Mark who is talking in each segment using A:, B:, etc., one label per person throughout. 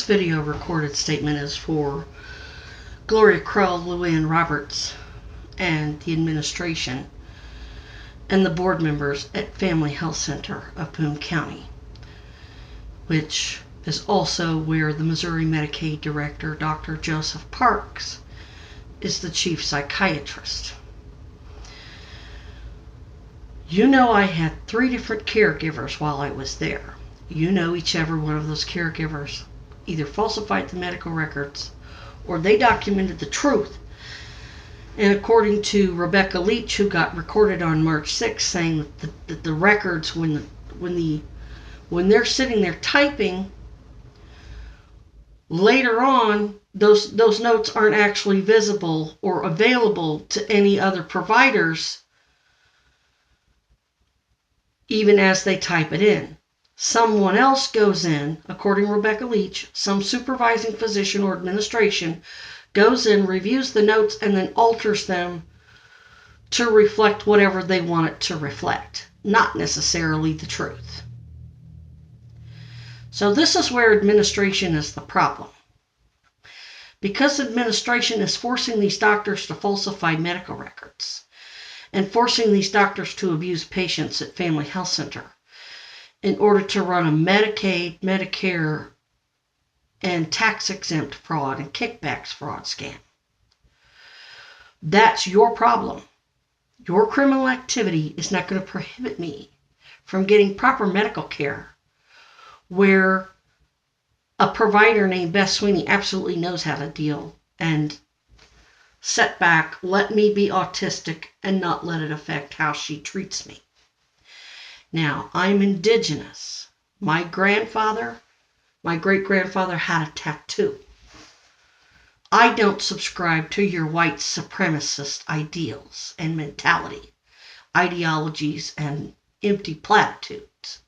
A: video recorded statement is for Gloria Krell, Luann Roberts, and the administration and the board members at Family Health Center of Boone County, which is also where the Missouri Medicaid Director, Dr. Joseph Parks, is the chief psychiatrist. You know, I had 3 different caregivers while I was there. You know, each every one of those caregivers either falsified the medical records or they documented the truth. And according to Rebecca Leach, who got recorded on March 6th, saying that the records, when they're sitting there typing, later on, those notes aren't actually visible or available to any other providers, even as they type it in. Someone else goes in, according to Rebecca Leach, some supervising physician or administration goes in, reviews the notes, and then alters them to reflect whatever they want it to reflect, not necessarily the truth. So this is where administration is the problem. Because administration is forcing these doctors to falsify medical records and forcing these doctors to abuse patients at Family Health Center in order to run a Medicaid, Medicare, and tax-exempt fraud and kickbacks fraud scam. That's your problem. Your criminal activity is not going to prohibit me from getting proper medical care where a provider named Beth Sweeney absolutely knows how to deal and set back, let me be autistic and not let it affect how she treats me. Now, I'm indigenous. My great-grandfather had a tattoo. I don't subscribe to your white supremacist ideals and mentality, ideologies, and empty platitudes.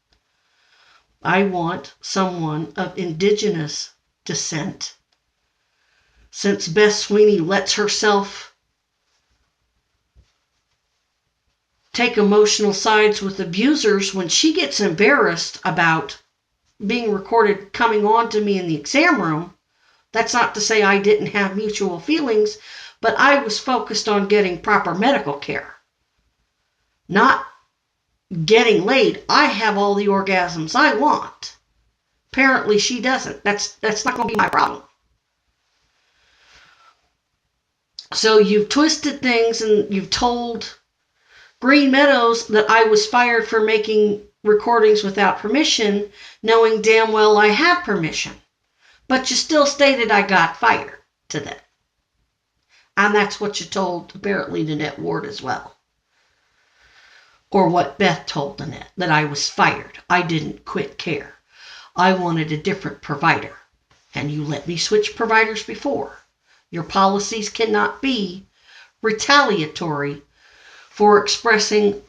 A: I want someone of indigenous descent. Since Beth Sweeney lets herself take emotional sides with abusers, when she gets embarrassed about being recorded coming on to me in the exam room, that's not to say I didn't have mutual feelings, but I was focused on getting proper medical care, not getting laid. I have all the orgasms I want. Apparently she doesn't. That's not going to be my problem. So you've twisted things and you've told Green Meadows that I was fired for making recordings without permission, knowing damn well I have permission. But you still stated I got fired to them. And that's what you told, apparently, Nanette Ward as well. Or what Beth told Nanette, that I was fired. I didn't quit care. I wanted a different provider. And you let me switch providers before. Your policies cannot be retaliatory for expressing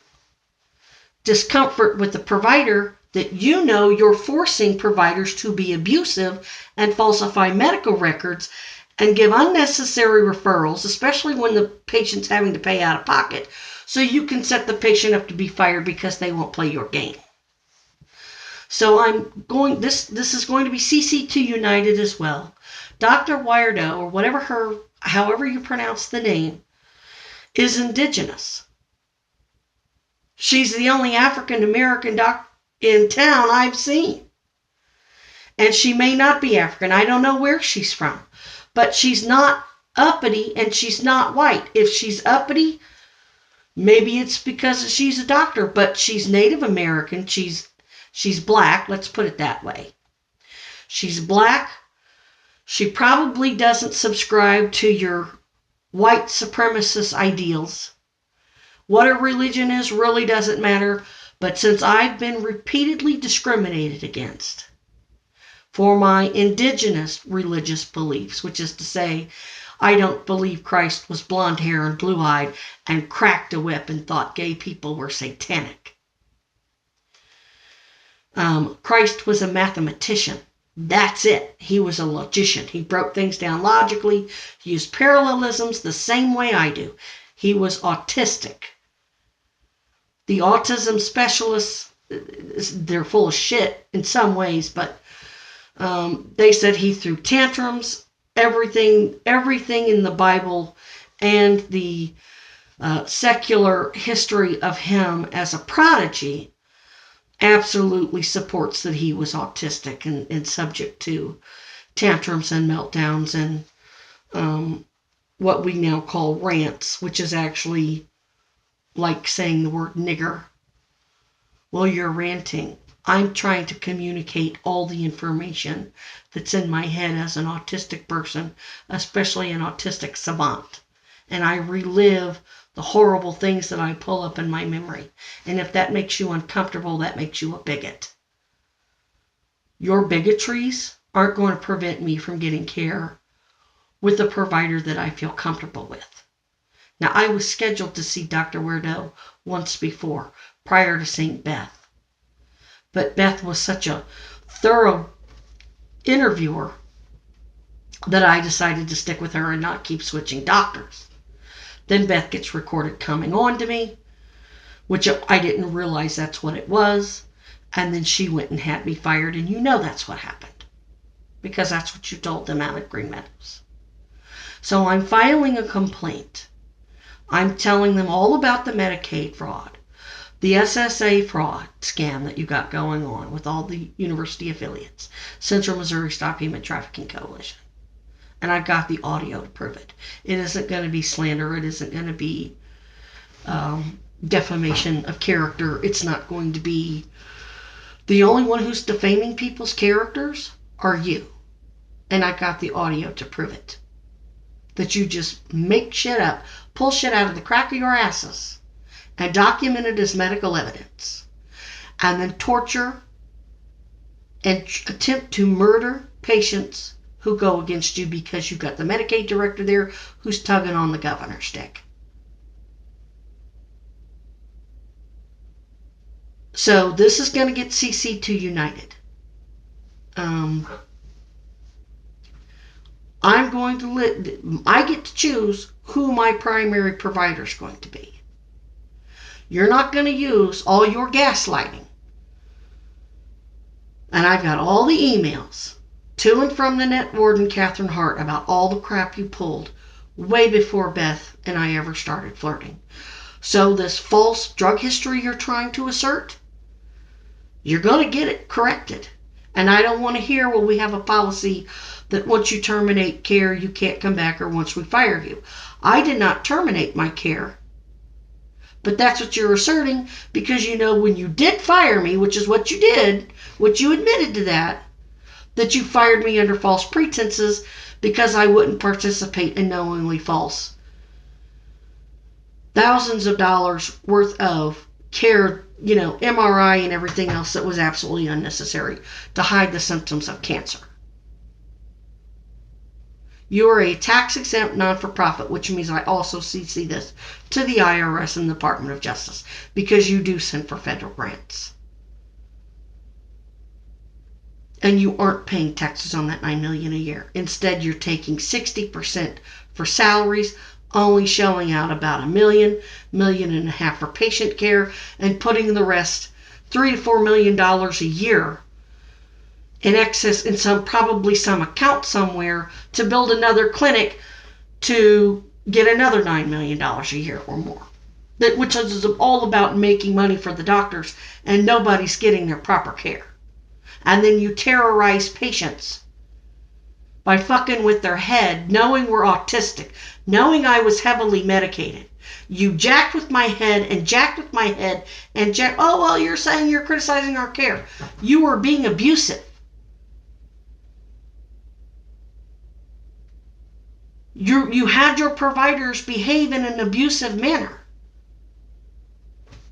A: discomfort with the provider that you know you're forcing providers to be abusive and falsify medical records and give unnecessary referrals, especially when the patient's having to pay out of pocket, so you can set the patient up to be fired because they won't play your game. So this is going to be CC2 United as well. Dr. Weirdo, or however you pronounce the name, is indigenous. She's the only African American doc in town I've seen. And she may not be African. I don't know where she's from. But she's not uppity and she's not white. If she's uppity, maybe it's because she's a doctor, but she's Native American. She's black. Let's put it that way. She's black. She probably doesn't subscribe to your white supremacist ideals. What her religion is really doesn't matter, but since I've been repeatedly discriminated against for my indigenous religious beliefs, which is to say, I don't believe Christ was blonde hair and blue-eyed and cracked a whip and thought gay people were satanic. Christ was a mathematician. That's it. He was a logician. He broke things down logically. He used parallelisms the same way I do. He was autistic. The autism specialists, they're full of shit in some ways, but They said he threw tantrums, everything in the Bible and the secular history of him as a prodigy absolutely supports that he was autistic and subject to tantrums and meltdowns and what we now call rants, which is actually like saying the word nigger. Well, you're ranting. I'm trying to communicate all the information that's in my head as an autistic person, especially an autistic savant. And I relive the horrible things that I pull up in my memory. And if that makes you uncomfortable, that makes you a bigot. Your bigotries aren't going to prevent me from getting care with a provider that I feel comfortable with. Now, I was scheduled to see Dr. Weirdo once before, prior to seeing Beth. But Beth was such a thorough interviewer that I decided to stick with her and not keep switching doctors. Then Beth gets recorded coming on to me, which I didn't realize that's what it was. And then she went and had me fired, and you know that's what happened, because that's what you told them out at Green Meadows. So I'm filing a complaint. I'm telling them all about the Medicaid fraud, the SSA fraud scam that you got going on with all the university affiliates, Central Missouri Stop Human Trafficking Coalition. And I've got the audio to prove it. It isn't going to be slander. It isn't going to be defamation of character. It's not going to be... The only one who's defaming people's characters are you. And I got the audio to prove it. That you just make shit up, pull shit out of the crack of your asses, and document it as medical evidence. And then torture and attempt to murder patients who go against you because you've got the Medicaid director there who's tugging on the governor's stick. So this is going to get CC'd to United. I get to choose who my primary provider is going to be. You're not going to use all your gaslighting. And I've got all the emails to and from the net warden, Catherine Hart, about all the crap you pulled way before Beth and I ever started flirting. So this false drug history you're trying to assert, you're going to get it corrected. And I don't want to hear, well, we have a policy that once you terminate care, you can't come back, or once we fire you. I did not terminate my care. But that's what you're asserting, because you know when you did fire me, which is what you did, which you admitted to that you fired me under false pretenses because I wouldn't participate in knowingly false thousands of dollars worth of care, MRI and everything else that was absolutely unnecessary to hide the symptoms of cancer. You are a tax-exempt non-for-profit, which means I also CC this to the IRS and the Department of Justice, because you do send for federal grants. And you aren't paying taxes on that $9 million a year. Instead, you're taking 60% for salaries, only showing out about $1 million, $1.5 million for patient care, and putting the rest, $3 to $4 million a year, in excess in probably some account somewhere to build another clinic to get another $9 million a year or more. Which is all about making money for the doctors, and nobody's getting their proper care. And then you terrorize patients by fucking with their head, knowing we're autistic, knowing I was heavily medicated. You jacked with my head and jacked with my head and jacked. Oh, well, you're saying you're criticizing our care. You were being abusive. You had your providers behave in an abusive manner.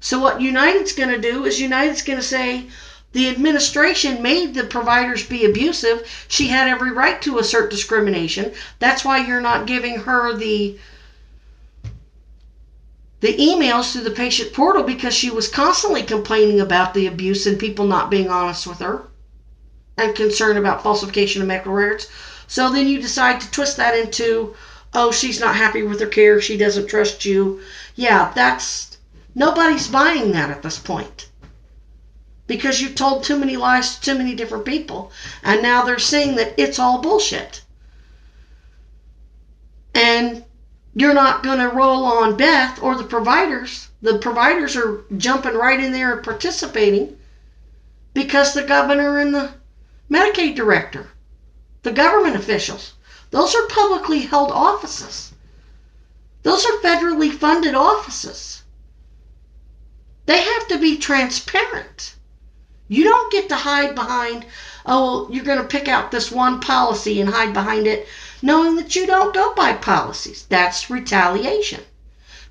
A: So what United's going to do is United's going to say, the administration made the providers be abusive. She had every right to assert discrimination. That's why you're not giving her the emails through the patient portal, because she was constantly complaining about the abuse and people not being honest with her and concerned about falsification of medical records. So then you decide to twist that into, oh, she's not happy with her care. She doesn't trust you. Yeah, nobody's buying that at this point. because you told too many lies to too many different people, and now they're saying that it's all bullshit. And you're not going to roll on Beth or the providers. The providers are jumping right in there and participating because the governor and the Medicaid director, the government officials, those are publicly held offices. Those are federally funded offices. They have to be transparent. You don't get to hide behind, oh, you're going to pick out this one policy and hide behind it, knowing that you don't go by policies. That's retaliation.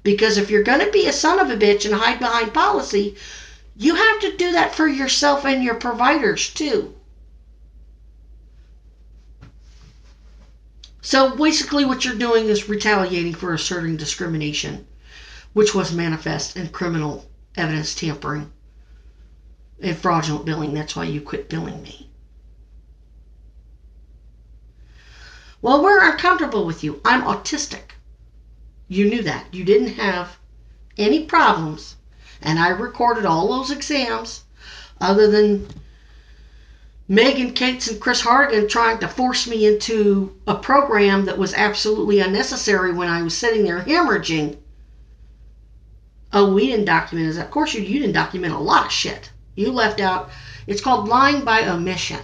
A: Because if you're going to be a son of a bitch and hide behind policy, you have to do that for yourself and your providers too. So basically what you're doing is retaliating for asserting discrimination, which was manifest in criminal evidence tampering and fraudulent billing. That's why you quit billing me. Well, we're uncomfortable with you. I'm autistic. You knew that. You didn't have any problems. And I recorded all those exams, other than Megan Cates and Chris Hardigan trying to force me into a program that was absolutely unnecessary when I was sitting there hemorrhaging. Oh, we didn't document it. Of course you didn't document a lot of shit. You left out, it's called lying by omission.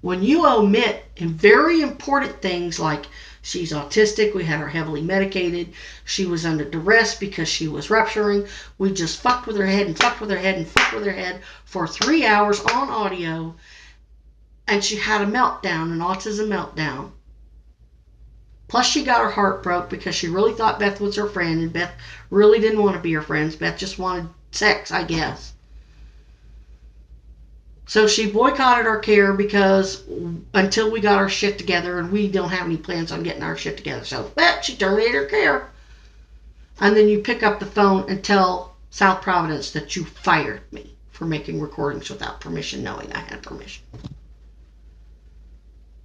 A: When you omit in very important things like she's autistic, we had her heavily medicated, she was under duress because she was rupturing, we just fucked with her head and fucked with her head and fucked with her head for 3 hours on audio, and she had a meltdown, an autism meltdown. Plus she got her heart broke because she really thought Beth was her friend, and Beth really didn't want to be her friend. Beth just wanted sex, I guess. So she boycotted our care because until we got our shit together, and we don't have any plans on getting our shit together. So she terminated her care. And then you pick up the phone and tell South Providence that you fired me for making recordings without permission, knowing I had permission.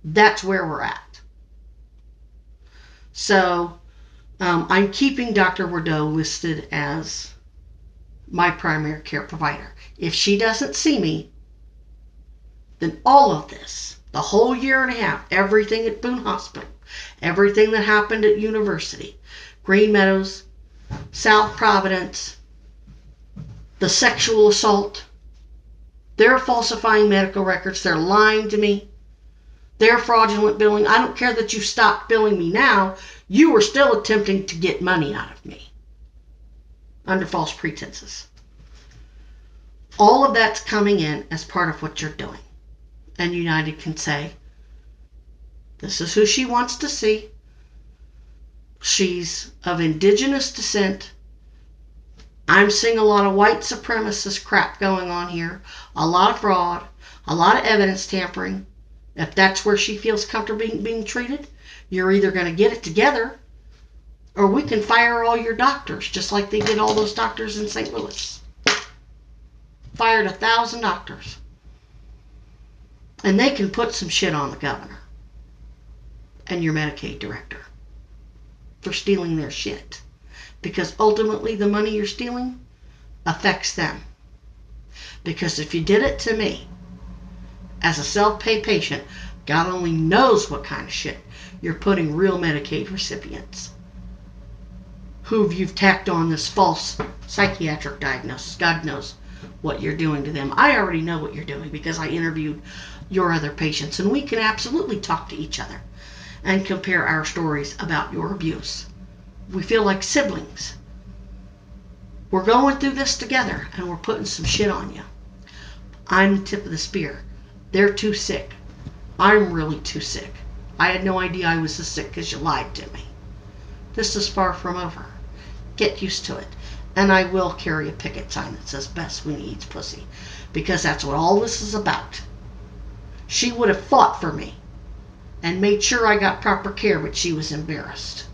A: That's where we're at. So I'm keeping Dr. Bordeaux listed as my primary care provider. If she doesn't see me, then all of this, the whole year and a half, everything at Boone Hospital, everything that happened at University, Green Meadows, South Providence, the sexual assault, they're falsifying medical records, they're lying to me, they're fraudulent billing. I don't care that you stopped billing me now, you were still attempting to get money out of me under false pretenses. All of that's coming in as part of what you're doing. And United can say, this is who she wants to see. She's of indigenous descent. I'm seeing a lot of white supremacist crap going on here. A lot of fraud. A lot of evidence tampering. If that's where she feels comfortable being treated, you're either going to get it together, or we can fire all your doctors, just like they did all those doctors in St. Louis. Fired 1,000 doctors. And they can put some shit on the governor and your Medicaid director for stealing their shit. Because ultimately the money you're stealing affects them. Because if you did it to me, as a self-pay patient, God only knows what kind of shit you're putting real Medicaid recipients who you've tacked on this false psychiatric diagnosis. God knows what you're doing to them. I already know what you're doing because I interviewed your other patients, and we can absolutely talk to each other and compare our stories about your abuse. We feel like siblings. We're going through this together, and we're putting some shit on you. I'm the tip of the spear. They're too sick. I'm really too sick. I had no idea I was this sick because you lied to me. This is far from over. Get used to it. And I will carry a picket sign that says Best Sweeney Eats Pussy, because that's what all this is about. She would have fought for me and made sure I got proper care, but she was embarrassed.